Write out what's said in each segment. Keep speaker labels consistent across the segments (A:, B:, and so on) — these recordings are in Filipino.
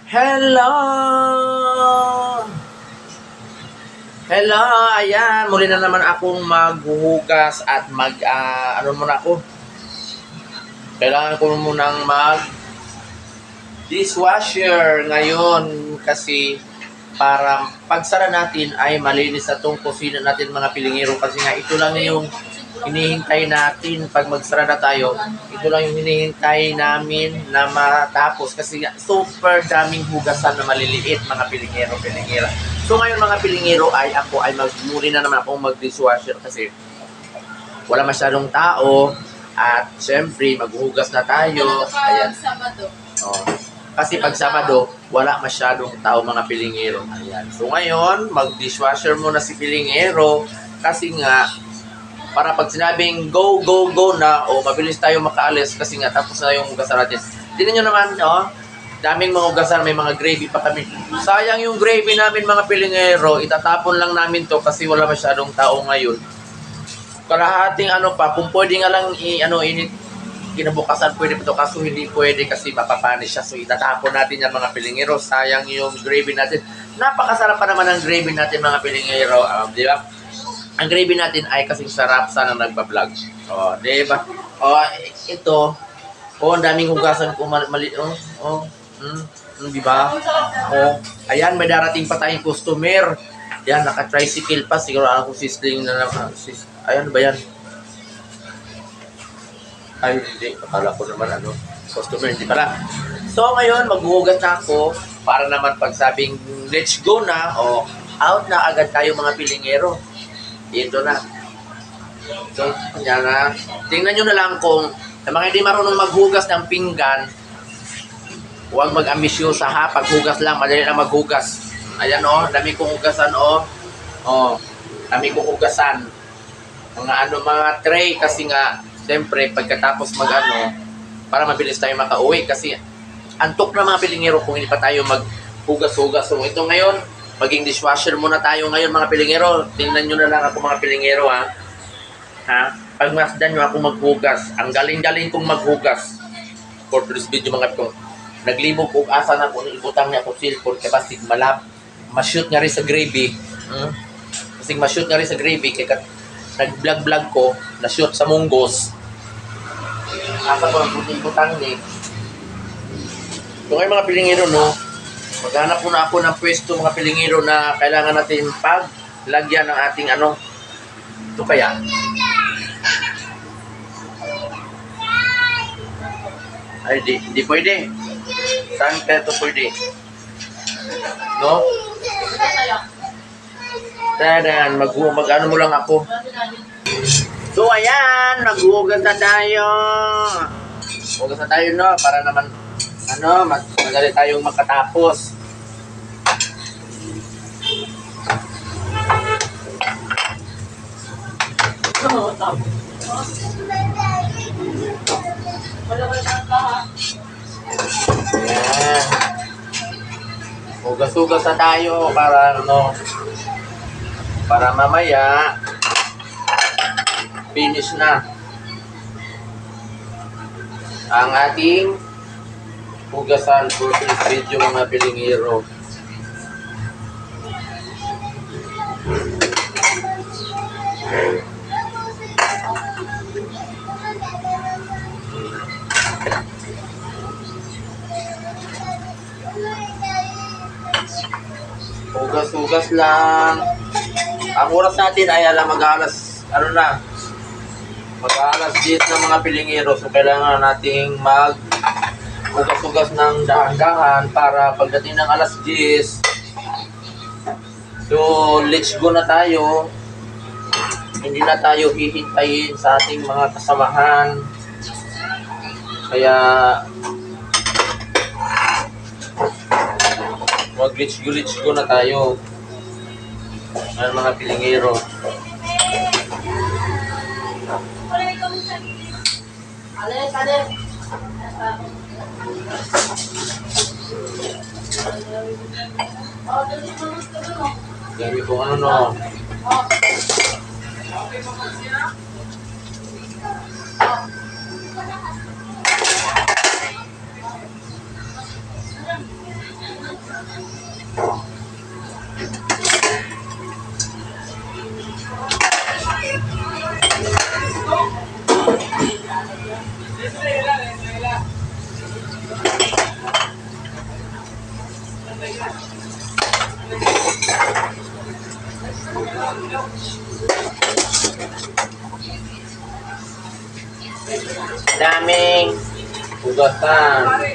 A: Hello! Hello! Ayan, muli na naman akong maghuhugas at ano muna ako? Kailangan ko munang dishwasher ngayon kasi para pagsara natin ay malinis na tong kusina natin mga pilingero kasi nga ito lang yung hinihintay natin pag magsara na tayo. Ito lang yung hinihintay namin na matapos kasi nga super daming hugasan na maliliit mga pilingero. So ngayon mga pilingero ay ako ay magmuli na naman akong mag-dishwasher kasi wala masyadong tao at syempre maghuhugas na tayo. Ayan. Oh. Kasi pag Sabado, wala masyadong tao mga pilingero. Ayan. So ngayon, mag-dishwasher muna si pilingero kasi nga para pag sinabing go na o mabilis tayo makaalis kasi nga tapos na yung hugasan natin. Tingnan nyo naman, daming mga hugasan, may mga gravy pa kami. Sayang yung gravy namin mga pilingero, itatapon lang namin to kasi wala masyadong tao ngayon. Kalahating kung pwede nga lang init kinabukasan pwede pa to kaso hindi pwede kasi mapapanis siya. So itatapon natin yan mga pilingero. Sayang yung gravy natin. Napakasarap pa naman ang gravy natin mga pilingero. Di ba? Ang gravy natin ay kasing sarap sana nagbablog. Di ba? Ito. Ang daming hugasan ko mali. Di ba? Ayan, may darating pa tayong customer. Yan, naka-tricycle pa. Siguro ako sisling na naman. Ayan ba yan? Ay, hindi. Akala ko naman customer. Hindi pala. So, ngayon, maghuhugas na ako para naman pagsabing let's go na out na agad tayo mga pilingero. Ito na. So, yan na. Tingnan nyo na lang kung sa mga hindi marunong maghugas ng pinggan, huwag mag-ambisyosa ha. Paghugas lang, madali lang maghugas. Ayan dami kong hugasan dami kong hugasan. Mga tray kasi nga, siyempre, pagkatapos para mabilis tayo makauwi kasi antok na mga pilingero kung hindi pa tayo maghugas-hugas. So, ito ngayon, maging dishwasher muna tayo ngayon mga pilingero. Tingnan nyo na lang ako mga pilingero ha. Pag masdan nyo ako maghugas, ang galing-galing kong maghugas. For this video mga pitong, naglibog kong asa na kung ibutang niya akong cellphone kapasig ma-shoot nga rin sa gravy. Kasi ma-shoot nga rin sa gravy kaya nag-vlog ko, na-shoot sa munggos. Asa ko ang ibutang ni. So ngayon mga pilingero maghanap muna ako ng pwesto mga pilingero na kailangan natin paglagyan ng ating ito kaya. Ay, di pwede. Saan kaya ito pwede? No? Tadan, mag-ano mo lang ako. So, ayan, maghuhugas na tayo. Hugas na tayo, para naman, madali tayong makatapos. Ayan. Hugas-hugas na tayo para mamaya finish na ang ating hugasan for this video mga pilingero. Hugas-hugas lang. Ang oras natin ay mag-alas 10 ng mga pilingero. So kailangan nating hugas-hugas ng dahan-dahan para pagdating ng alas 10. So let's go na tayo. Hindi na tayo hihintayin sa ating mga kasamahan. Kaya let's go na tayo. Mga pilingero. Dami kong Daming hugasan.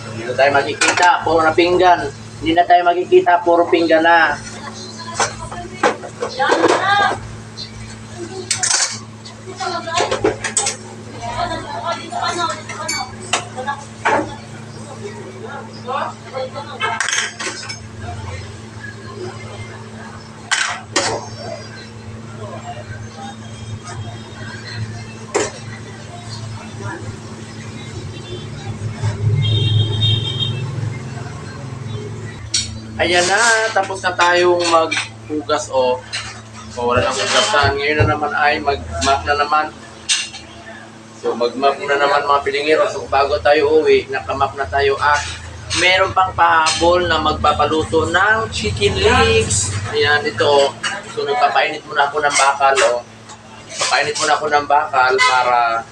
A: Hindi na tayo makikita, puro na pinggan. Hindi na tayo makikita, puro pinggan na. Ayan na, tapos na tayong maghugas o wala nang hugasan. Ngayon na naman ay mag-map na naman. So mag-map na naman mga pilingero. So bago tayo uwi, nakamap na tayo at meron pang pahabol na magpapaluto ng chicken legs. Ayan, ito. So nagpapainit muna ako ng bakal. Papainit muna ako ng bakal para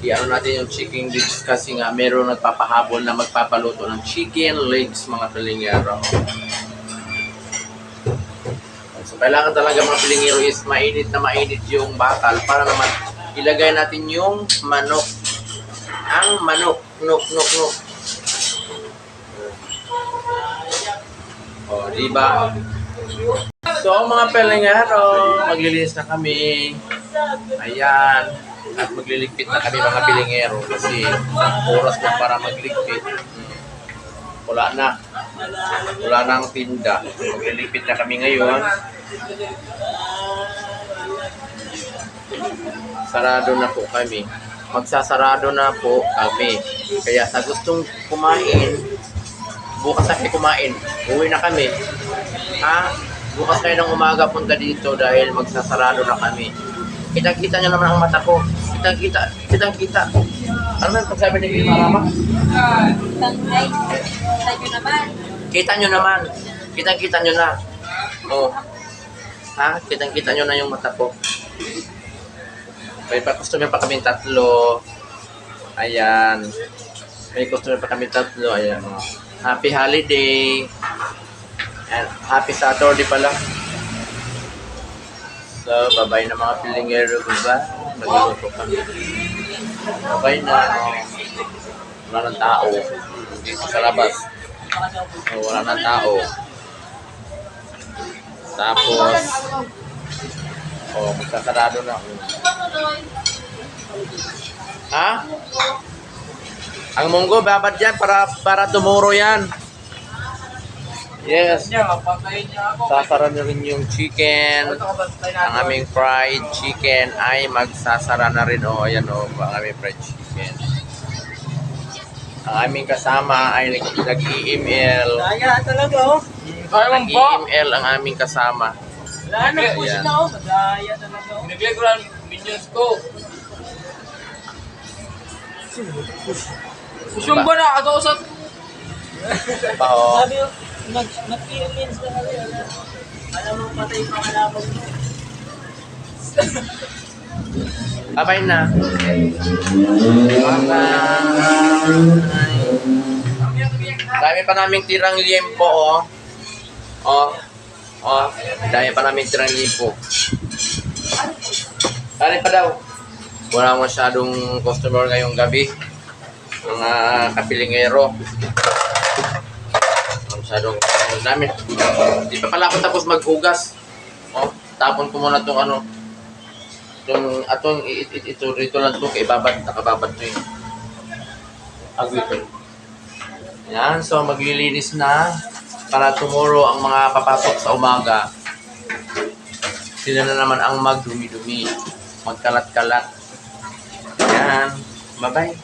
A: i-ano natin yung chicken legs kasi nga meron nagpapahabol na magpapaluto ng chicken legs mga pilingero. So kailangan talaga mga pilingero is mainit na mainit yung bakal para naman ilagay natin yung manok. Ang manok. Nuk. O, diba? So mga pilingero, maglilinis na kami. Ayan. At magliligpit na kami mga pilingero kasi oras na para magligpit. Wala na. Wala na ang tinda. Magliligpit na kami ngayon. Sarado na po kami. Magsasarado na po kami. Kaya sa gustong kumain, bukas na kayo kumain. Uwi na kami. Bukas kayo ng umaga punta dito dahil magsasarado na kami. Kitang-kita nyo naman ang mata ko. Kitang-kita. Ano na yung pagsabi ni Marama? Kita nyo naman. Kitang-kita nyo na. Kitang-kita nyo na yung mata ko. May customer pa kami tatlo. Ayan. May customer pa kami tatlo. Ayan. Happy holiday. And happy Saturday pala. So, babay na mga pilingero, diba? Magluluto kami. Babay na. Wala ng tao. Dito sa labas. Wala ng tao. Tapos, magkasarado na. Ang munggo, babad yan para tomorrow yan. Yes. Sasara na rin yung chicken. Ang aming fried chicken ay magsasara na rin. Ayan ang aming fried chicken. Ang aming kasama ay nag-email.
B: Daya talaga
A: Nag-email ang aming kasama.
B: Wala na po siya na Daya talaga
C: Nag-click ko lang minions ko. Usong ba na? Ato usap.
B: Sabi ko, nag-feelings na kami. Alam mo, patay pa kalabog mo.
A: Babay na. Dami pa naming tirang liempo, dami pa naming tirang liempo. Dali pa daw. Wala masyadong customer ngayong gabi. Mga kapilingero. Masyadong namin. Di pa pala ako tapos maghugas. Tapon ko muna itong ito rito lang ito, nakababad ito yung agwipin. Yan, so maglilinis na para tomorrow ang mga papasok sa umaga. Sila na naman ang magdumi-dumi, magkalat-kalat. Yan, bye-bye.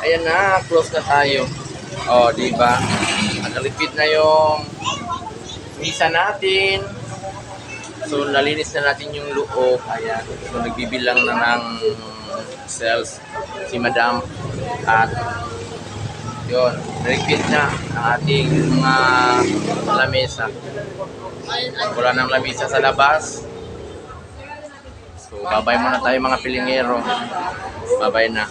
A: Ayan na, close na tayo. Diba? Nakalipid na yung misa natin. So, nalinis na natin yung loob. Ayan. So, nagbibilang na ng cells si Madam. At yun, repeat na ang ating mga lamesa. Wala ng lamesa sa labas. So, babay muna tayo mga pilingero. Babay na.